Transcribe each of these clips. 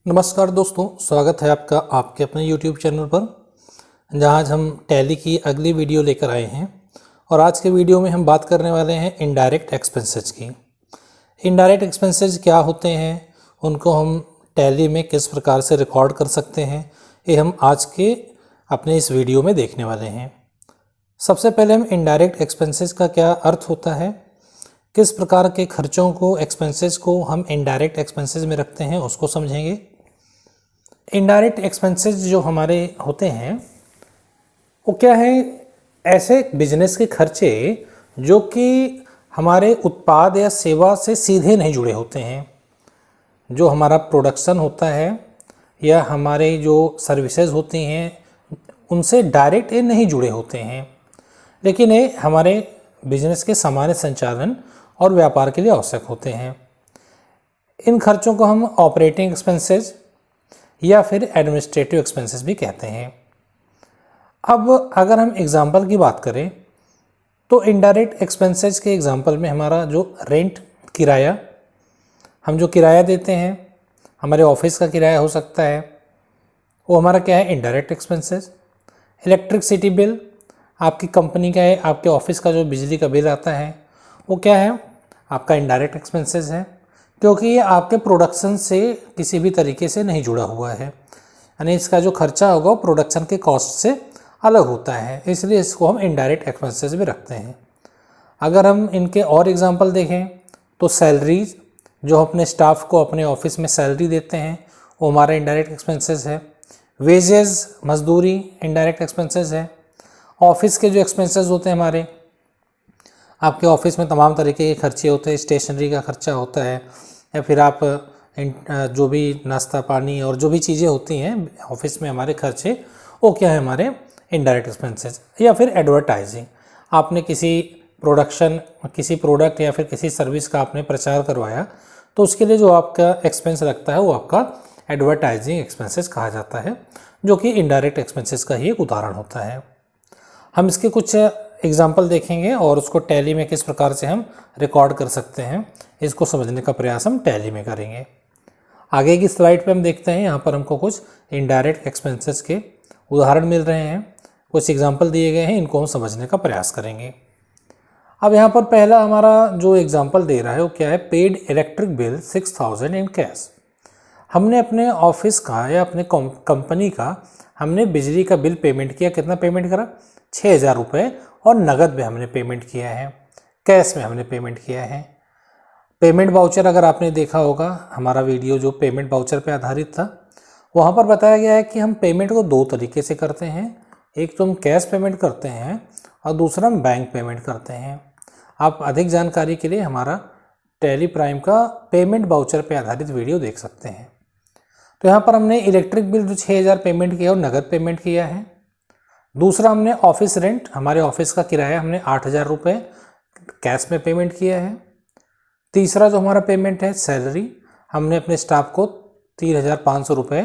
नमस्कार दोस्तों, स्वागत है आपका आपके अपने YouTube चैनल पर, जहां आज हम टैली की अगली वीडियो लेकर आए हैं। और आज के वीडियो में हम बात करने वाले हैं इनडायरेक्ट एक्सपेंसेस की। इनडायरेक्ट एक्सपेंसेस क्या होते हैं, उनको हम टैली में किस प्रकार से रिकॉर्ड कर सकते हैं, ये हम आज के अपने इस वीडियो में देखने वाले हैं। सबसे पहले हम इनडायरेक्ट एक्सपेंसेस का क्या अर्थ होता है, किस प्रकार के खर्चों को, एक्सपेंसेस को हम इनडायरेक्ट एक्सपेंसेस में रखते हैं, उसको समझेंगे। इनडायरेक्ट एक्सपेंसेस जो हमारे होते हैं वो क्या है, ऐसे बिजनेस के खर्चे जो कि हमारे उत्पाद या सेवा से सीधे नहीं जुड़े होते हैं। जो हमारा प्रोडक्शन होता है या हमारे जो सर्विसेज होती हैं उनसे डायरेक्ट ये नहीं जुड़े होते हैं, लेकिन ये हमारे बिजनेस के सामान्य संचालन और व्यापार के लिए आवश्यक होते हैं। इन खर्चों को हम ऑपरेटिंग एक्सपेंसेस या फिर एडमिनिस्ट्रेटिव एक्सपेंसेस भी कहते हैं। अब अगर हम एग्जाम्पल की बात करें तो इनडायरेक्ट एक्सपेंसेस के एग्जाम्पल में हमारा जो रेंट, किराया, हम जो किराया देते हैं, हमारे ऑफिस का किराया हो सकता है, वो हमारा क्या है, इनडायरेक्ट एक्सपेंसेस। इलेक्ट्रिसिटी बिल, आपकी कंपनी का है, आपके ऑफिस का जो बिजली का बिल आता है वो क्या है, आपका इनडायरेक्ट एक्सपेंसेस है, क्योंकि ये आपके प्रोडक्शन से किसी भी तरीके से नहीं जुड़ा हुआ है। यानी इसका जो खर्चा होगा वो प्रोडक्शन के कॉस्ट से अलग होता है, इसलिए इसको हम इनडायरेक्ट एक्सपेंसेस भी रखते हैं। अगर हम इनके और एग्जांपल देखें तो सैलरीज, जो अपने स्टाफ को अपने ऑफिस में सैलरी देते हैं वो हमारा इनडायरेक्ट एक्सपेंसेस है। वेजेस, मजदूरी इनडायरेक्ट एक्सपेंसेस है। ऑफिस के जो एक्सपेंसेस होते हैं हमारे, आपके ऑफिस में तमाम तरीके के खर्चे होते हैं, स्टेशनरी का खर्चा होता है, या फिर आप जो भी नाश्ता पानी और जो भी चीज़ें होती हैं ऑफिस में हमारे खर्चे, वो क्या है, हमारे इनडायरेक्ट एक्सपेंसेस। या फिर एडवर्टाइजिंग, आपने किसी किसी प्रोडक्ट या फिर किसी सर्विस का आपने प्रचार करवाया तो उसके लिए जो आपका एक्सपेंस लगता है वो आपका एडवर्टाइजिंग एक्सपेंसेस कहा जाता है, जो कि इनडायरेक्ट एक्सपेंसेस का ही एक उदाहरण होता है। हम इसके कुछ एग्जाम्पल देखेंगे और उसको टैली में किस प्रकार से हम रिकॉर्ड कर सकते हैं, इसको समझने का प्रयास हम टैली में करेंगे। आगे की स्लाइड पे हम देखते हैं, यहाँ पर हमको कुछ इनडायरेक्ट एक्सपेंसेस के उदाहरण मिल रहे हैं, कुछ एग्जाम्पल दिए गए हैं, इनको हम समझने का प्रयास करेंगे। अब यहाँ पर पहला हमारा जो एग्जाम्पल दे रहा है वो क्या है, paid electric bill 6000 in cash. हमने अपने ऑफिस का या अपने कंपनी का हमने बिजली का बिल पेमेंट किया। कितना पेमेंट करा, 6000 रुपये, और नगद में हमने पेमेंट किया है, कैश में हमने पेमेंट किया है। पेमेंट वाउचर अगर आपने देखा होगा, हमारा वीडियो जो पेमेंट वाउचर पे आधारित था, वहाँ पर बताया गया है कि हम पेमेंट को दो तरीके से करते हैं। एक तो हम कैश पेमेंट करते हैं और दूसरा हम बैंक पेमेंट करते हैं। आप अधिक जानकारी के लिए हमारा टैली प्राइम का पेमेंट वाउचर पे आधारित वीडियो देख सकते हैं। तो यहाँ पर हमने इलेक्ट्रिक बिल जो 6000 पेमेंट किया और नगद पेमेंट किया है। दूसरा, हमने ऑफिस रेंट, हमारे ऑफिस का किराया हमने 8000 रुपये कैश में पेमेंट किया है। तीसरा जो हमारा पेमेंट है सैलरी, हमने अपने स्टाफ को 3500 रुपये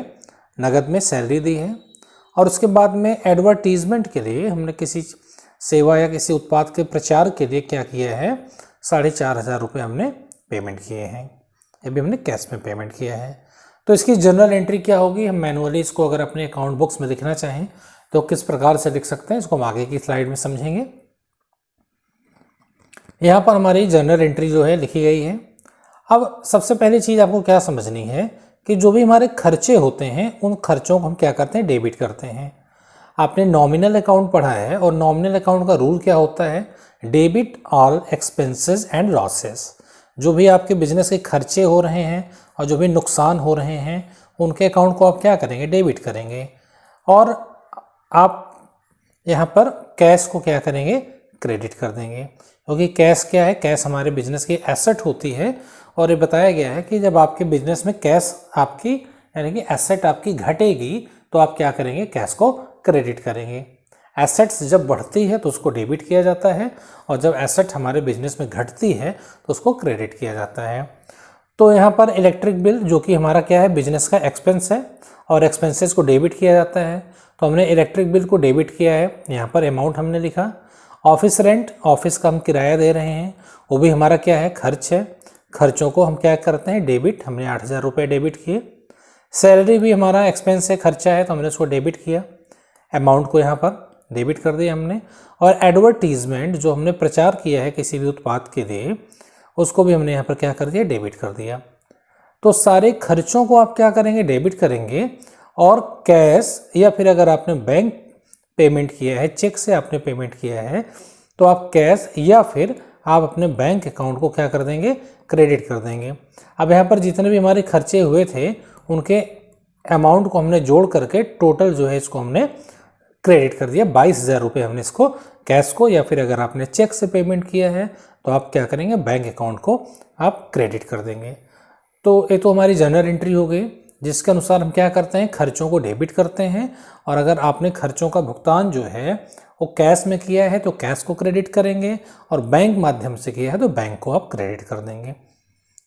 नगद में सैलरी दी है। और उसके बाद में एडवर्टीजमेंट के लिए हमने किसी सेवा या किसी उत्पाद के प्रचार के लिए क्या किया है, 4500 रुपये हमने पेमेंट किए हैं। ये भी हमने कैश में पेमेंट किया है। तो इसकी जनरल एंट्री क्या होगी, हम मैनुअली इसको अगर अपने अकाउंट बुक्स में लिखना चाहें तो किस प्रकार से लिख सकते हैं, इसको हम आगे की स्लाइड में समझेंगे। यहाँ पर हमारी जनरल एंट्री जो है लिखी गई है। अब सबसे पहली चीज़ आपको क्या समझनी है कि जो भी हमारे खर्चे होते हैं उन खर्चों को हम क्या करते हैं, डेबिट करते हैं। आपने नॉमिनल अकाउंट पढ़ा है और नॉमिनल अकाउंट का रूल क्या होता है, debit all expenses and losses. जो भी आपके बिजनेस के खर्चे हो रहे हैं और जो भी नुकसान हो रहे हैं उनके अकाउंट को आप क्या करेंगे, डेबिट करेंगे। और आप यहाँ पर कैश को क्या करेंगे, क्रेडिट कर देंगे, क्योंकि कैश क्या है, कैश हमारे बिजनेस की एसेट होती है। और ये बताया गया है कि जब आपके बिजनेस में कैश आपकी यानी कि एसेट आपकी घटेगी तो आप क्या करेंगे, कैश को क्रेडिट करेंगे। एसेट्स जब बढ़ती है तो उसको डेबिट किया जाता है, और जब एसेट हमारे बिजनेस में घटती है तो उसको क्रेडिट किया जाता है। तो यहाँ पर इलेक्ट्रिक बिल जो कि हमारा क्या है, बिजनेस का एक्सपेंस है और एक्सपेंसेस को डेबिट किया जाता है, तो हमने इलेक्ट्रिक बिल को डेबिट किया है। यहाँ पर अमाउंट हमने लिखा। ऑफिस रेंट, ऑफिस का हम किराया दे रहे हैं, वो भी हमारा क्या है, खर्च है। खर्चों को हम क्या करते हैं, डेबिट, हमने 8000 रुपये डेबिट किए। सैलरी भी हमारा एक्सपेंस है, खर्चा है, तो हमने उसको डेबिट किया, अमाउंट को यहाँ पर डेबिट कर दिया हमने। और एडवर्टीजमेंट जो हमने प्रचार किया है किसी भी उत्पाद के लिए, उसको भी हमने यहाँ पर क्या कर दिया, डेबिट कर दिया। तो सारे खर्चों को आप क्या करेंगे, डेबिट करेंगे। और कैश या फिर अगर आपने बैंक पेमेंट किया है, चेक से आपने पेमेंट किया है, तो आप कैश या फिर आप अपने बैंक अकाउंट को क्या कर देंगे, क्रेडिट कर देंगे। अब यहाँ पर जितने भी हमारे खर्चे हुए थे उनके अमाउंट को हमने जोड़ करके टोटल जो है इसको हमने क्रेडिट कर दिया। 22,000 रुपये हमने इसको कैश को, या फिर अगर आपने चेक से पेमेंट किया है तो आप क्या करेंगे, बैंक अकाउंट को आप क्रेडिट कर देंगे। तो ये तो हमारी जनरल एंट्री हो गई, जिसके अनुसार हम क्या करते हैं, खर्चों को डेबिट करते हैं। और अगर आपने खर्चों का भुगतान जो है वो कैश में किया है तो कैश को क्रेडिट करेंगे, और बैंक माध्यम से किया है तो बैंक को आप क्रेडिट कर देंगे।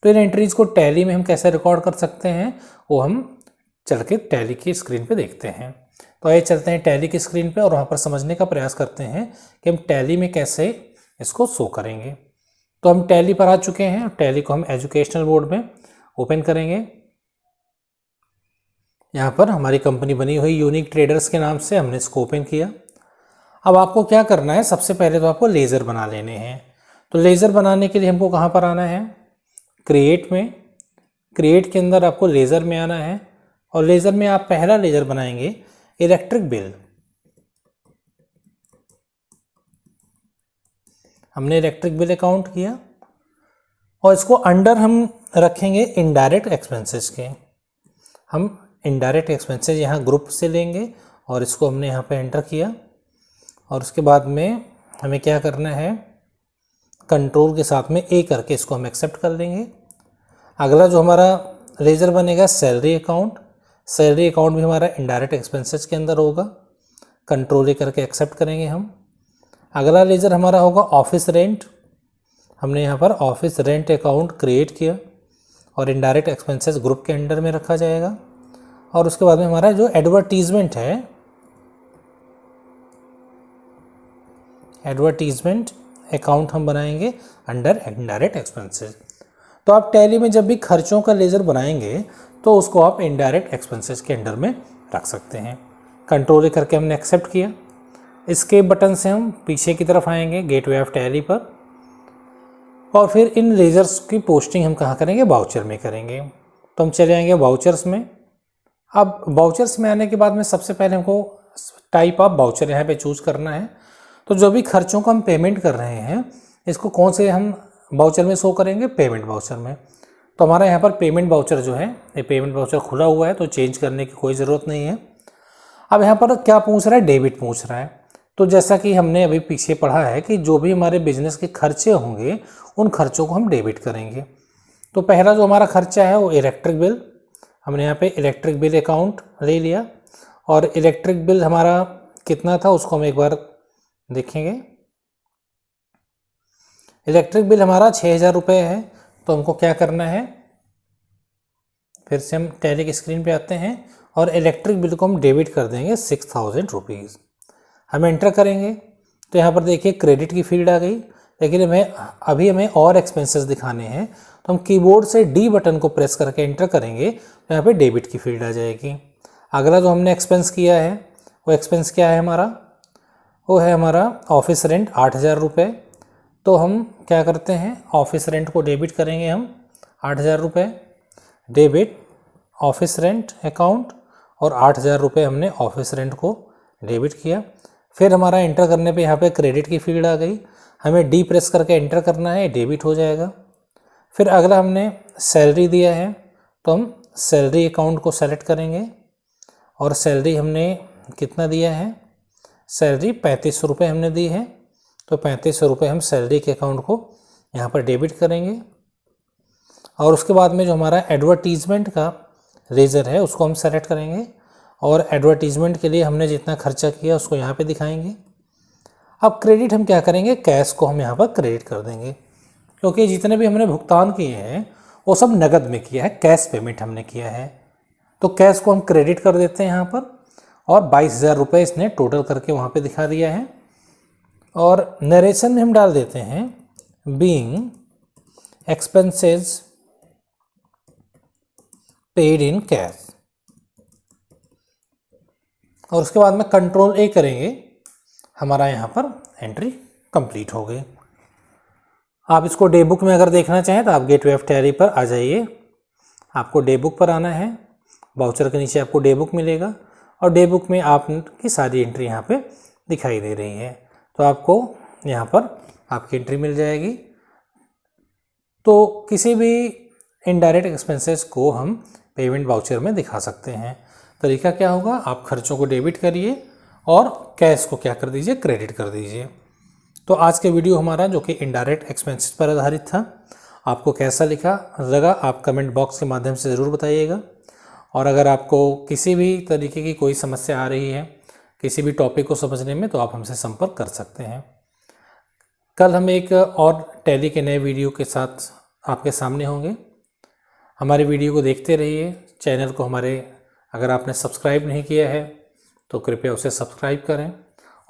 तो इन एंट्रीज को टैली में हम कैसे रिकॉर्ड कर सकते हैं, वो हम चल के टैली की स्क्रीन पे देखते हैं। तो आइए चलते हैं टैली की स्क्रीन पे और वहाँ पर समझने का प्रयास करते हैं कि हम टैली में कैसे इसको शो करेंगे। तो हम टैली पर आ चुके हैं। टैली को हम एजुकेशनल बोर्ड में ओपन करेंगे। यहाँ पर हमारी कंपनी बनी हुई यूनिक ट्रेडर्स के नाम से, हमने इसको ओपन किया। अब आपको क्या करना है, सबसे पहले तो आपको लेज़र बना लेने हैं। तो लेज़र बनाने के लिए हमको कहाँ पर आना है, क्रिएट में। क्रिएट के अंदर आपको लेज़र में आना है, और लेज़र में आप पहला लेज़र बनाएंगे इलेक्ट्रिक बिल। हमने इलेक्ट्रिक बिल अकाउंट किया, और इसको अंडर हम रखेंगे इनडायरेक्ट एक्सपेंसेस के। हम इनडायरेक्ट एक्सपेंसेस यहाँ ग्रुप से लेंगे, और इसको हमने यहाँ पे एंटर किया। और उसके बाद में हमें क्या करना है, कंट्रोल के साथ में ए करके इसको हम एक्सेप्ट कर लेंगे। अगला जो हमारा लेज़र बनेगा सैलरी अकाउंट। सैलरी अकाउंट भी हमारा इनडायरेक्ट एक्सपेंसेस के अंदर होगा, कंट्रोल ए करके एक्सेप्ट करेंगे हम। अगला लेज़र हमारा होगा ऑफिस रेंट। हमने यहाँ पर ऑफिस रेंट अकाउंट क्रिएट किया, और इनडायरेक्ट एक्सपेंसेस ग्रुप के अंडर में रखा जाएगा। और उसके बाद में हमारा जो एडवर्टीजमेंट है, एडवर्टीजमेंट अकाउंट हम बनाएंगे अंडर इनडायरेक्ट एक्सपेंसेस। तो आप टैली में जब भी खर्चों का लेज़र बनाएंगे तो उसको आप इनडायरेक्ट एक्सपेंसेस के अंडर में रख सकते हैं। कंट्रोल करके हमने एक्सेप्ट किया। इसके बटन से हम पीछे की तरफ आएंगे गेटवे ऑफ टैली पर, और फिर इन लेज़र्स की पोस्टिंग हम कहाँ करेंगे, वाउचर में करेंगे। तो हम चले आएंगे वाउचर्स में। अब वाउचर्स में आने के बाद में सबसे पहले हमको टाइप ऑफ वाउचर यहाँ पे चूज़ करना है। तो जो भी खर्चों को हम पेमेंट कर रहे हैं, इसको कौन से हम वाउचर में शो करेंगे, पेमेंट वाउचर में। तो हमारा यहाँ पर पेमेंट वाउचर जो है, ये पेमेंट वाउचर खुला हुआ है, तो चेंज करने की कोई ज़रूरत नहीं है। अब यहाँ पर क्या पूछ रहा है, डेबिट पूछ रहा है। तो जैसा कि हमने अभी पीछे पढ़ा है कि जो भी हमारे बिजनेस के खर्चे होंगे उन खर्चों को हम डेबिट करेंगे। तो पहला जो हमारा खर्चा है वो इलेक्ट्रिक बिल। हमने यहाँ पे इलेक्ट्रिक बिल अकाउंट ले लिया, और इलेक्ट्रिक बिल हमारा कितना था उसको हम एक बार देखेंगे। इलेक्ट्रिक बिल हमारा 6,000 रुपये है। तो हमको क्या करना है, फिर से हम टैली की स्क्रीन पे आते हैं, और इलेक्ट्रिक बिल को हम डेबिट कर देंगे 6,000 रुपीज़। हम एंटर करेंगे तो यहाँ पर देखिए क्रेडिट की फील्ड आ गई, लेकिन हमें और एक्सपेंसेस दिखाने हैं। तो हम कीबोर्ड से डी बटन को प्रेस करके एंटर करेंगे तो यहाँ पे डेबिट की फील्ड आ जाएगी। अगला जो हमने एक्सपेंस किया है वो एक्सपेंस क्या है हमारा, वो है हमारा ऑफिस रेंट 8,000 रुपये। तो हम क्या करते हैं, ऑफिस रेंट को डेबिट करेंगे हम 8,000 रुपये, डेबिट ऑफिस रेंट अकाउंट, और 8,000 रुपये हमने ऑफिस रेंट को डेबिट किया। फिर हमारा एंटर करने पे यहाँ पे क्रेडिट की फील्ड आ गई, हमें डी प्रेस करके एंटर करना है, डेबिट हो जाएगा। फिर अगला हमने सैलरी दिया है, तो हम सैलरी अकाउंट को सेलेक्ट करेंगे, और सैलरी हमने कितना दिया है, सैलरी 3500 रुपये हमने दी है। तो 3500 रुपये हम सैलरी के अकाउंट को यहाँ पर डेबिट करेंगे। और उसके बाद में जो हमारा एडवर्टीजमेंट का लेज़र है उसको हम सेलेक्ट करेंगे, और एडवर्टीजमेंट के लिए हमने जितना खर्चा किया उसको यहाँ पे दिखाएंगे। अब क्रेडिट हम क्या करेंगे, कैश को हम यहाँ पर क्रेडिट कर देंगे, क्योंकि जितने भी हमने भुगतान किए हैं वो सब नगद में किया है, कैश पेमेंट हमने किया है। तो कैश को हम क्रेडिट कर देते हैं यहाँ पर, और 22,000 रुपये इसने टोटल करके वहाँ पे दिखा दिया है। और नरेशन में हम डाल देते हैं being expenses paid in cash. और उसके बाद में कंट्रोल A करेंगे, हमारा यहाँ पर एंट्री कंप्लीट हो गई। आप इसको डे बुक में अगर देखना चाहें तो आप गेटवे ऑफ टैली पर आ जाइए, आपको डे बुक पर आना है, वाउचर के नीचे आपको डे बुक मिलेगा और डे बुक में आपकी सारी एंट्री यहाँ पे दिखाई दे रही है। तो आपको यहाँ पर आपकी एंट्री मिल जाएगी। तो किसी भी इनडायरेक्ट एक्सपेंसेस को हम पेमेंट वाउचर में दिखा सकते हैं। तरीका क्या होगा, आप खर्चों को डेबिट करिए और कैश को क्या कर दीजिए, क्रेडिट कर दीजिए। तो आज के वीडियो हमारा जो कि इनडायरेक्ट एक्सपेंसेस पर आधारित था, आपको कैसा लगा आप कमेंट बॉक्स के माध्यम से ज़रूर बताइएगा। और अगर आपको किसी भी तरीके की कोई समस्या आ रही है किसी भी टॉपिक को समझने में, तो आप हमसे संपर्क कर सकते हैं। कल हम एक और टैली के नए वीडियो के साथ आपके सामने होंगे। हमारे वीडियो को देखते रहिए। चैनल को अगर आपने सब्सक्राइब नहीं किया है तो कृपया उसे सब्सक्राइब करें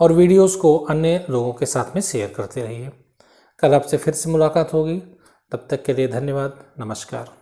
और वीडियोस को अन्य लोगों के साथ में शेयर करते रहिए। कल आपसे फिर से मुलाकात होगी, तब तक के लिए धन्यवाद, नमस्कार।